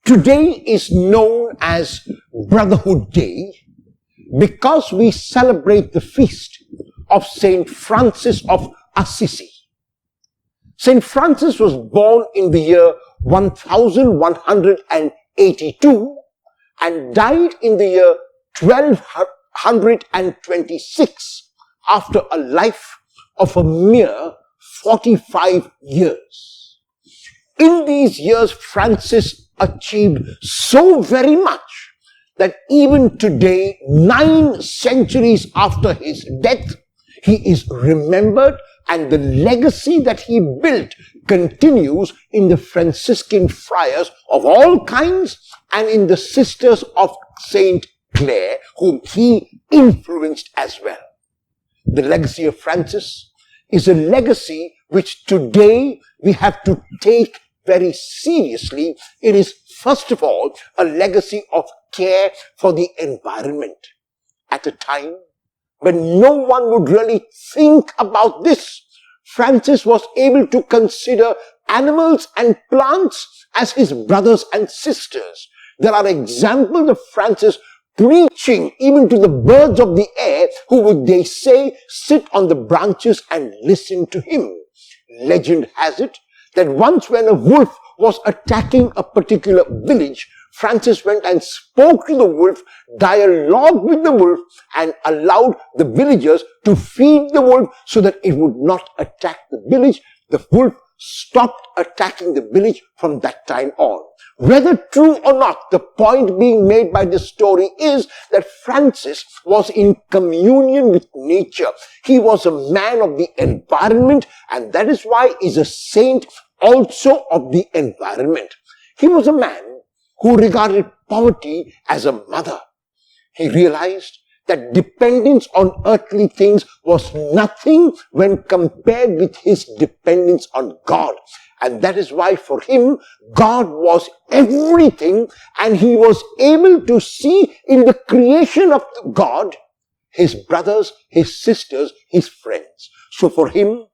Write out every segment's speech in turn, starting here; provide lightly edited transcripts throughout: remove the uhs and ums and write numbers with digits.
Today is known as Brotherhood Day because we celebrate the feast of Saint Francis of Assisi. Saint Francis was born in the year 1182 and died in the year 1226 after a life of a mere 45 years. In these years, Francis achieved so very much that even today, 9 centuries after his death, he is remembered, and the legacy that he built continues in the Franciscan friars of all kinds and in the sisters of Saint Clare, whom he influenced as well. The legacy of Francis is a legacy which today we have to take very seriously. It is, first of all, a legacy of care for the environment. At a time when no one would really think about this, Francis was able to consider animals and plants as his brothers and sisters. There are examples of Francis preaching even to the birds of the air, who would, they say, sit on the branches and listen to him. Legend has it that once when a wolf was attacking a particular village, Francis went and spoke to the wolf, dialogued with the wolf, and allowed the villagers to feed the wolf so that it would not attack the village. The wolf stopped attacking the village from that time on. Whether true or not, the point being made by this story is that Francis was in communion with nature. He was a man of the environment, and that is why he is a saint also of the environment. He was a man who regarded poverty as a mother. He realized that dependence on earthly things was nothing when compared with his dependence on God. And that is why for him, God was everything, and he was able to see in the creation of God his brothers, his sisters, his friends. So for him,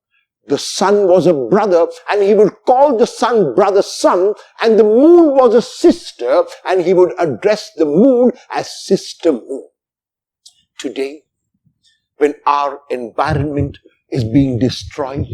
the sun was a brother, and he would call the sun brother sun, and the moon was a sister, and he would address the moon as sister moon. Today, when our environment is being destroyed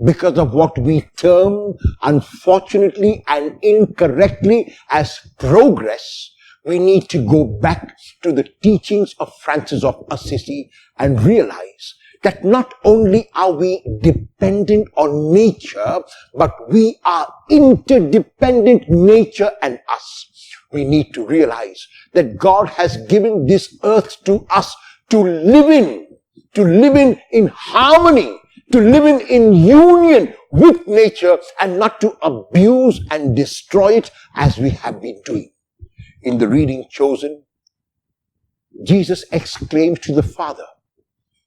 because of what we term, unfortunately and incorrectly, as progress, we need to go back to the teachings of Francis of Assisi and realize that not only are we dependent on nature, but we are interdependent, nature and us. We need to realize that God has given this earth to us to live in harmony, to live in union with nature, and not to abuse and destroy it as we have been doing. In the reading chosen, Jesus exclaims to the Father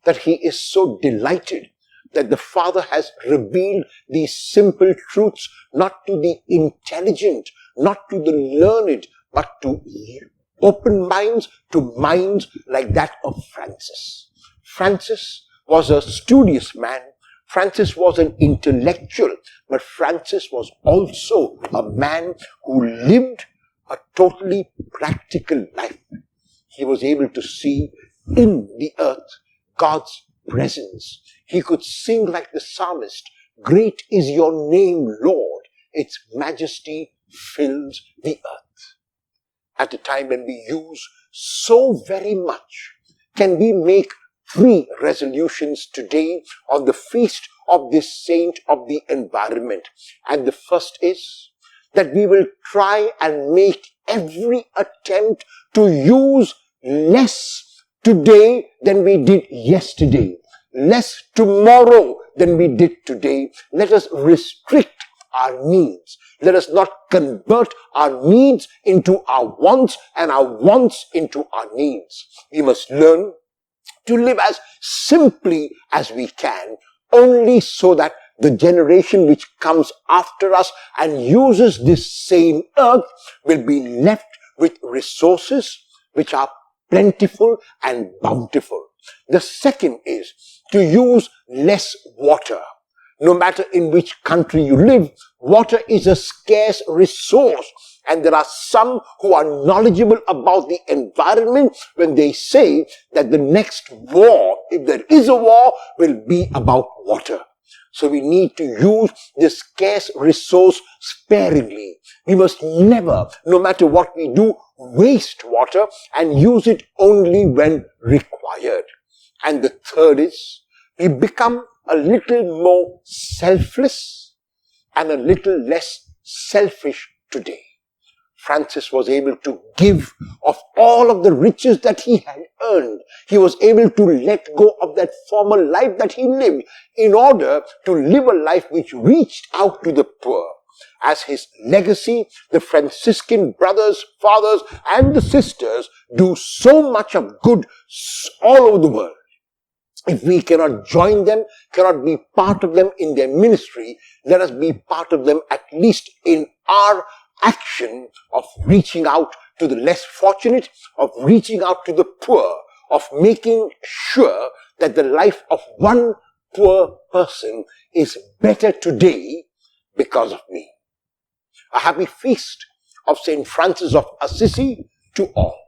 that he is so delighted that the Father has revealed these simple truths not to the intelligent, not to the learned, but to open minds, to minds like that of Francis. Francis was a studious man. Francis was an intellectual, but Francis was also a man who lived a totally practical life. He was able to see in the earth God's presence. He could sing like the psalmist, "Great is your name, Lord. Its majesty fills the earth." At a time when we use so very much, can we make 3 resolutions today on the feast of this saint of the environment? And the first is that we will try and make every attempt to use less today than we did yesterday, less tomorrow than we did today. Let us restrict our needs. Let us not convert our needs into our wants and our wants into our needs. We must learn to live as simply as we can, only so that the generation which comes after us and uses this same earth will be left with resources which are plentiful and bountiful. The second is to use less water. No matter in which country you live, water is a scarce resource, And there are some who are knowledgeable about the environment when they say that the next war, if there is a war, will be about water. So we need to use this scarce resource sparingly. We must never, no matter what we do, waste water and use it only when required. And the third is, we become a little more selfless and a little less selfish today. Francis was able to give of all of the riches that he had earned. He was able to let go of that former life that he lived in order to live a life which reached out to the poor. As his legacy, the Franciscan brothers, fathers, and the sisters do so much of good all over the world. If we cannot join them, cannot be part of them in their ministry, let us be part of them at least in our action of reaching out to the less fortunate, of reaching out to the poor, of making sure that the life of one poor person is better today because of me. A happy feast of St. Francis of Assisi to all.